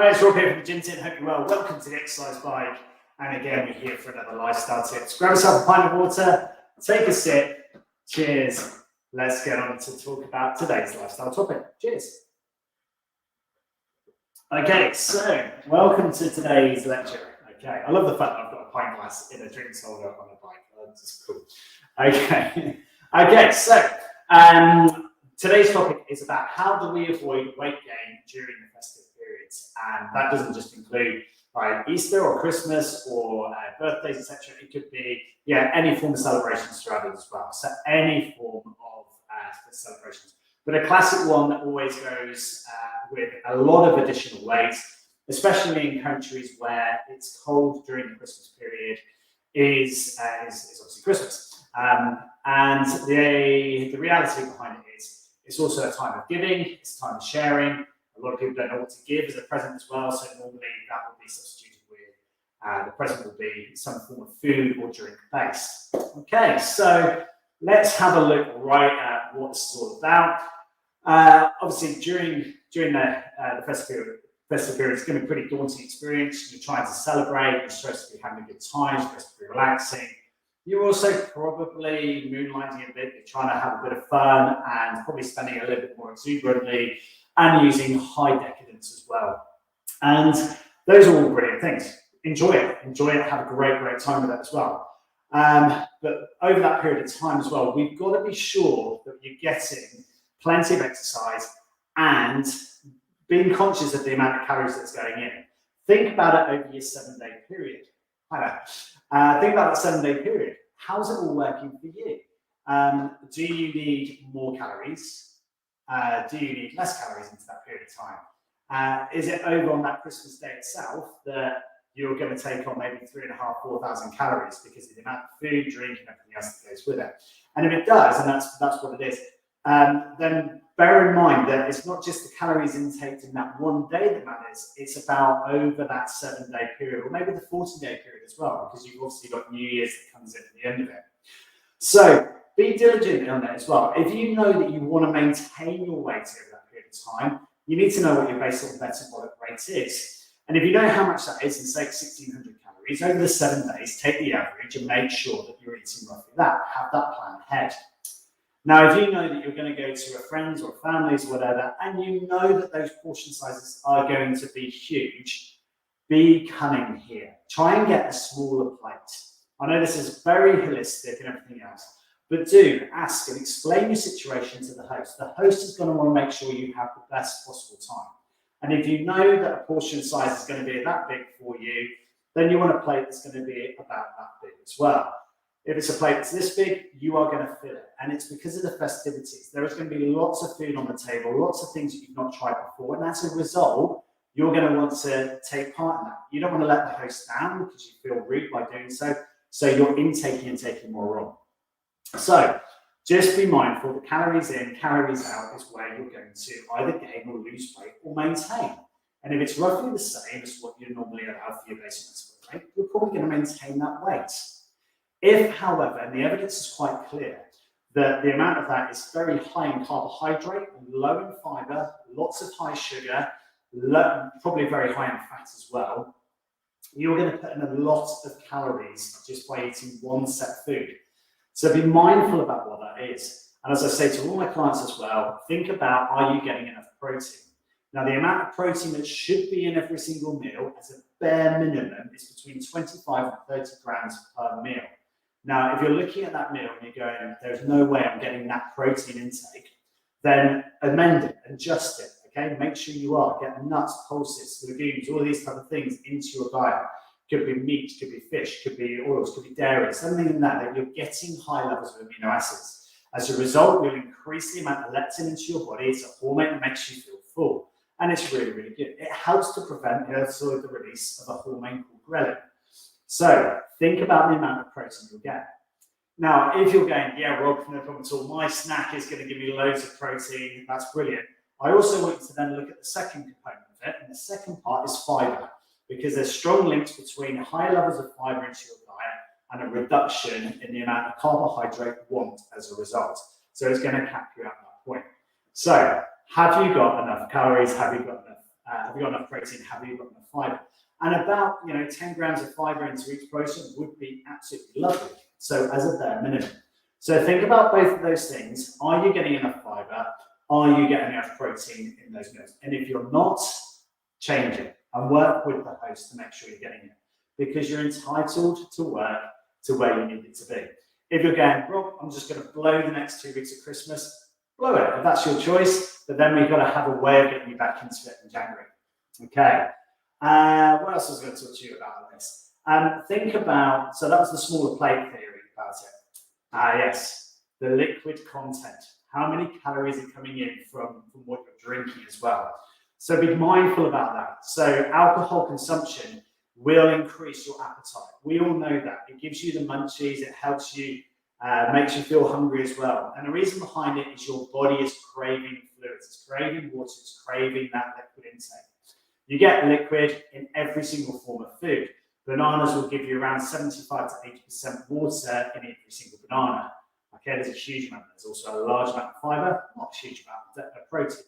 Hi, it's Rob here from the Gym Tip. Hope you're well. Welcome to the Exercise Bike. And again, we're here for another lifestyle tips. Grab yourself a pint of water, take a sip. Cheers. Let's get on to talk about today's lifestyle topic. Cheers. Okay, so welcome to today's lecture. Okay, I love the fact that I've got a pint glass in a drinks holder on a bike. That's just cool. Okay, so today's topic is about how do we avoid weight gain during the festive periods, and that doesn't just include Easter or Christmas or birthdays, etc. It could be any form of celebrations throughout it as well. So any form of celebrations, but a classic one that always goes with a lot of additional weight, especially in countries where it's cold during the Christmas period, is obviously Christmas. And the reality behind it is it's also a time of giving, it's a time of sharing. A lot of people don't know what to give as a present as well, so normally that will be substituted with the present will be some form of food or drink based. Okay, so let's have a look right at what this is all about. Obviously, during the festive period, it's going to be a pretty daunting experience. You're trying to celebrate, you're supposed to be having a good time, you're supposed to be relaxing. You're also probably moonlighting a bit, you're trying to have a bit of fun and probably spending a little bit more exuberantly and using high decadence as well. And those are all brilliant things. Enjoy it, have a great time with that as well. But over that period of time as well, we've got to be sure that you're getting plenty of exercise and being conscious of the amount of calories that's going in. Think about it over your 7-day period. Think about that 7-day period. How's it all working for you? Do you need more calories? Do you need less calories into that period of time? Is it over on that Christmas day itself that you're going to take on maybe 3,500-4,000 calories because of the amount of food, drink, and everything else that goes with it? And if it does, and that's what it is, then bear in mind that it's not just the calories intake in that one day that matters, it's about over that 7-day period, or maybe the 40-day period as well, because you've obviously got New Year's that comes in at the end of it. So be diligent on that as well. If you know that you want to maintain your weight over that period of time, you need to know what your basal metabolic rate is. And if you know how much that is, and say 1,600 calories, over the 7 days, take the average and make sure that you're eating roughly that. Have that plan ahead. Now, if you know that you're going to go to a friend's or family's or whatever, and you know that those portion sizes are going to be huge, be cunning here. Try and get a smaller plate. I know this is very holistic and everything else, but do ask and explain your situation to the host. The host is going to want to make sure you have the best possible time. And if you know that a portion size is going to be that big for you, then you want a plate that's going to be about that big as well. If it's a plate that's this big, you are going to fill it. And it's because of the festivities. There is going to be lots of food on the table, lots of things that you've not tried before. And as a result, you're going to want to take part in that. You don't want to let the host down because you feel rude by doing so. So you're intaking and taking more on. So just be mindful that calories in, calories out is where you're going to either gain or lose weight or maintain. And if it's roughly the same as what you normally allow for your basal metabolic rate, you're probably going to maintain that weight. If, however, and the evidence is quite clear, that the amount of that is very high in carbohydrate, low in fiber, lots of high sugar, probably very high in fat as well, you're going to put in a lot of calories just by eating one set food. So be mindful about what that is. And as I say to all my clients as well, think about, are you getting enough protein? Now, the amount of protein that should be in every single meal as a bare minimum is between 25 and 30 grams per meal. Now, if you're looking at that meal and you're going, there's no way I'm getting that protein intake, then amend it, adjust it, okay? Make sure you are. Get nuts, pulses, legumes, all these type of things into your diet. Could be meat, could be fish, could be oils, could be dairy, something in that you're getting high levels of amino acids. As a result, you'll increase the amount of leptin into your body. It's a hormone that makes you feel full. And it's really, really good. It helps to prevent the release of a hormone called ghrelin. So think about the amount of protein you'll get. Now, if you're going, yeah, Rob, no problem at all, my snack is going to give me loads of protein, that's brilliant. I also want you to then look at the second component of it, and the second part is fiber, because there's strong links between higher levels of fiber into your diet and a reduction in the amount of carbohydrate you want as a result. So it's going to cap you at that point. So have you got enough calories? Have you got enough Have you got enough protein? Have you got enough fiber? And about 10 grams of fiber into each portion would be absolutely lovely. So as a bare minimum. So think about both of those things. Are you getting enough fiber? Are you getting enough protein in those meals? And if you're not, change it and work with the host to make sure you're getting it, because you're entitled to work to where you need it to be. If you're going, Rob, I'm just going to blow the next 2 weeks of Christmas, blow it. If that's your choice, but then we've got to have a way of getting you back into it in January. Okay. What else was I going to talk to you about this? Think about, so that was the smaller plate theory about it. Yes, the liquid content. How many calories are coming in from what you're drinking as well? So be mindful about that. So alcohol consumption will increase your appetite. We all know that. It gives you the munchies, it helps you, makes you feel hungry as well. And the reason behind it is your body is craving fluids, it's craving water, it's craving that liquid intake. You get liquid in every single form of food. Bananas will give you around 75 to 80% water in every single banana. Okay, there's a huge amount. There's also a large amount of fiber, not a huge amount of protein.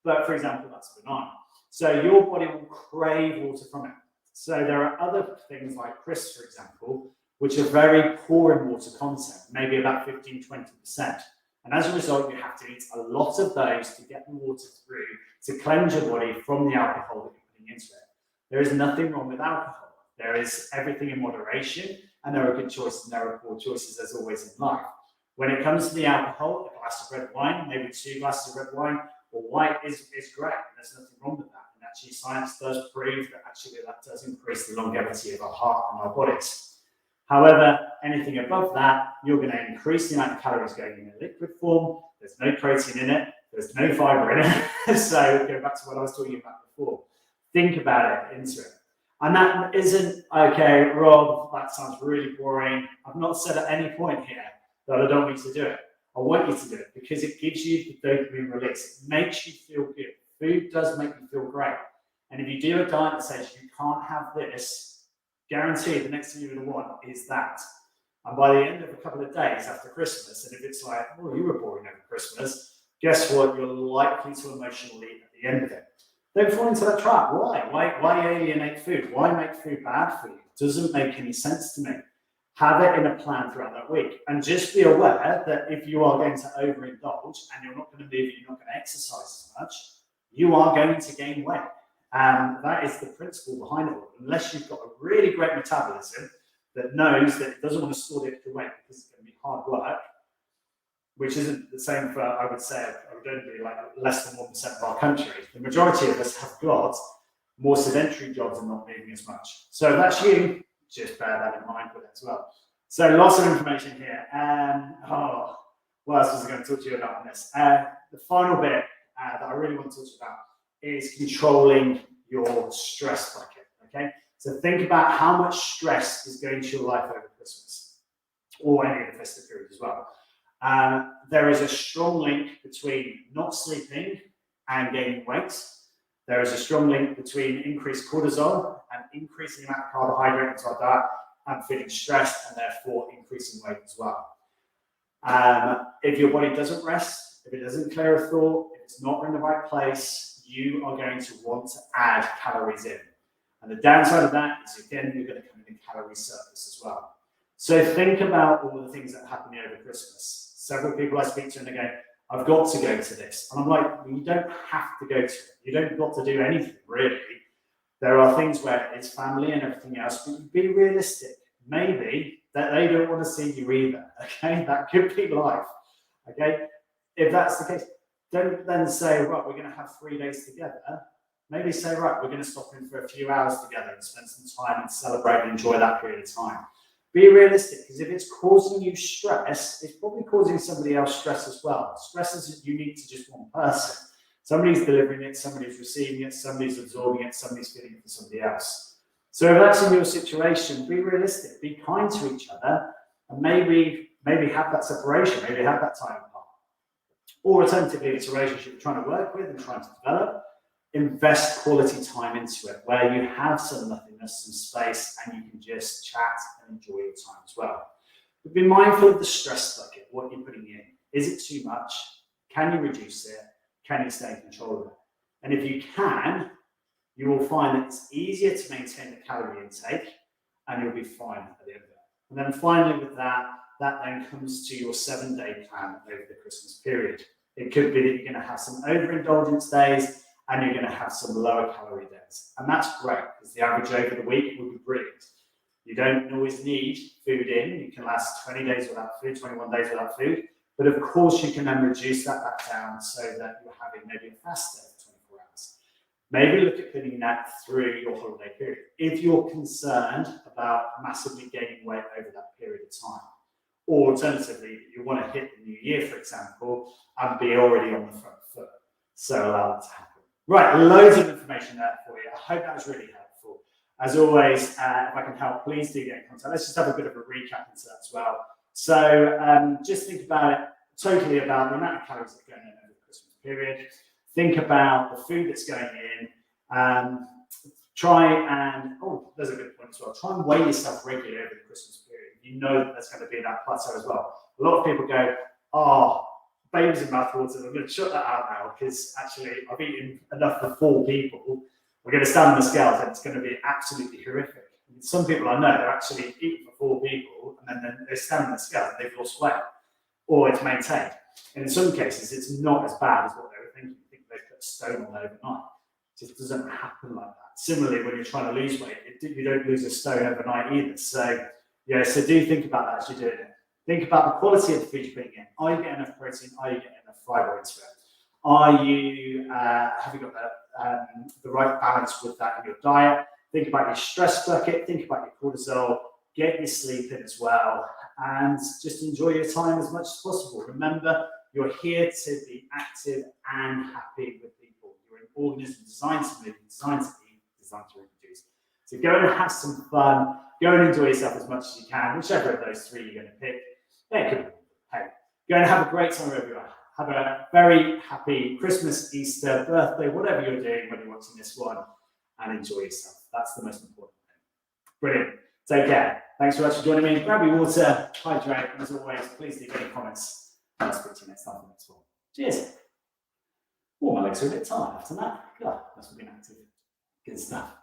But for example, that's a banana. So your body will crave water from it. So there are other things like crisps, for example, which are very poor in water content, maybe about 15–20%. And as a result, you have to eat a lot of those to get the water through, to cleanse your body from the alcohol that you're putting into it. There is nothing wrong with alcohol. There is everything in moderation, and there are good choices and there are poor choices, as always in life. When it comes to the alcohol, a glass of red wine, maybe 2 glasses of red wine or white is great. There's nothing wrong with that. And actually, science does prove that actually that does increase the longevity of our heart and our bodies. However, anything above that, you're going to increase the amount of calories going in a liquid form. There's no protein in it. There's no fiber in it. So go back to what I was talking about before. Think about it, into it. And that isn't, okay, Rob, that sounds really boring. I've not said at any point here that I don't want you to do it. I want you to do it because it gives you the dopamine release. It makes you feel good. Food does make you feel great. And if you do a diet that says you can't have this, guaranteed the next thing you're going to want is that. And by the end of a couple of days after Christmas, and if it's like, oh, you were boring over Christmas, guess what? You're likely to emotionally eat at the end of it. Don't fall into that trap. Why alienate food? Why make food bad for you? It doesn't make any sense to me. Have it in a plan throughout that week. And just be aware that if you are going to overindulge and you're not going to move, you're not going to exercise as much, you are going to gain weight. And that is the principle behind it all. Unless you've got a really great metabolism that knows that it doesn't want to store the extra weight because it's going to be hard work, which isn't the same for, I would say, anecdotally, like less than 1% of our country. The majority of us have got more sedentary jobs and not moving as much. So if that's you, just bear that in mind with it as well. So lots of information here. What else was I going to talk to you about on this? The final bit that I really want to talk to you about is controlling your stress bucket, okay? So think about how much stress is going to your life over Christmas or any of the festive period as well. There is a strong link between not sleeping and gaining weight. There is a strong link between increased cortisol and increasing the amount of carbohydrate into our diet and feeling stressed and therefore increasing weight as well. If your body doesn't rest, if it doesn't clear a thought, if it's not in the right place, you are going to want to add calories in. And the downside of that is, again, you're going to come in a calorie surplus as well. So think about all the things that happen over Christmas. Several people I speak to and they go, I've got to go to this. And I'm like, well, you don't have to go to it. You don't got to do anything, really. There are things where it's family and everything else, but be realistic. Maybe that they don't want to see you either, okay? That could be life, okay? If that's the case, don't then say, right, we're going to have 3 days together. Maybe say, right, we're going to stop in for a few hours together and spend some time and celebrate and enjoy that period of time. Be realistic, because if it's causing you stress, it's probably causing somebody else stress as well. Stress isn't unique to just one person. Somebody's delivering it, somebody's receiving it, somebody's absorbing it, somebody's feeling it for somebody else. So if that's in your situation, be realistic, be kind to each other, and maybe have that separation, maybe have that time apart. Or alternatively, it's a relationship you're trying to work with and trying to develop. Invest quality time into it, where you have some nothingness, some space, and you can just chat and enjoy your time as well. But be mindful of the stress bucket, what you're putting in. Is it too much? Can you reduce it? Can you stay in control of it? And if you can, you will find that it's easier to maintain the calorie intake and you'll be fine at the end of it. And then finally with that then comes to your 7-day plan over the Christmas period. It could be that you're going to have some overindulgence days and you're going to have some lower calorie days. And that's great because the average over the week will be brilliant. You don't always need food in. You can last 20 days without food, 21 days without food. But of course, you can then reduce that back down so that you're having maybe a fast day for 24 hours. Maybe look at putting that through your holiday period. If you're concerned about massively gaining weight over that period of time, or alternatively, you want to hit the new year, for example, and be already on the front foot. So allow that to happen. Right, loads of information there for you. I hope that was really helpful. As always, if I can help, please do get in contact. Let's just have a bit of a recap into that as well. So just think about it totally about the amount of calories that are going in over the Christmas period. Think about the food that's going in. Try and, there's a good point as well. Try and weigh yourself regularly over the Christmas period. You know that there's going to be that plateau as well. A lot of people go, babies in mouthwaters, I'm going to shut that out now because actually I've eaten enough for 4 people. We're going to stand on the scales and it's going to be absolutely horrific. And some people I know, they're actually eating for 4 people and then they stand on the scales and they've lost weight or it's maintained. And in some cases, it's not as bad as what they were thinking. I think they put a stone on overnight. It just doesn't happen like that. Similarly, when you're trying to lose weight, you don't lose a stone overnight either. So, so do think about that as you're doing it. Think about the quality of the food you're putting in. Are you getting enough protein? Are you getting enough fiber into it? Are you, have you got the right balance with that in your diet? Think about your stress bucket. Think about your cortisol. Get your sleep in as well. And just enjoy your time as much as possible. Remember, you're here to be active and happy with people. You're an organism designed to move, designed to eat, designed to reproduce. So go and have some fun. Go and enjoy yourself as much as you can, whichever of those 3 you're going to pick. Hey, go and have a great time wherever you are. Have a very happy Christmas, Easter, birthday, whatever you're doing when you're watching this one, and enjoy yourself. That's the most important thing. Brilliant. Take care. Thanks very much for joining me. Grab your water, hydrate, and as always, please leave any comments. I'll speak to you next time for the next one. Cheers. My legs are a bit tired after that. God, must have been active. Good stuff.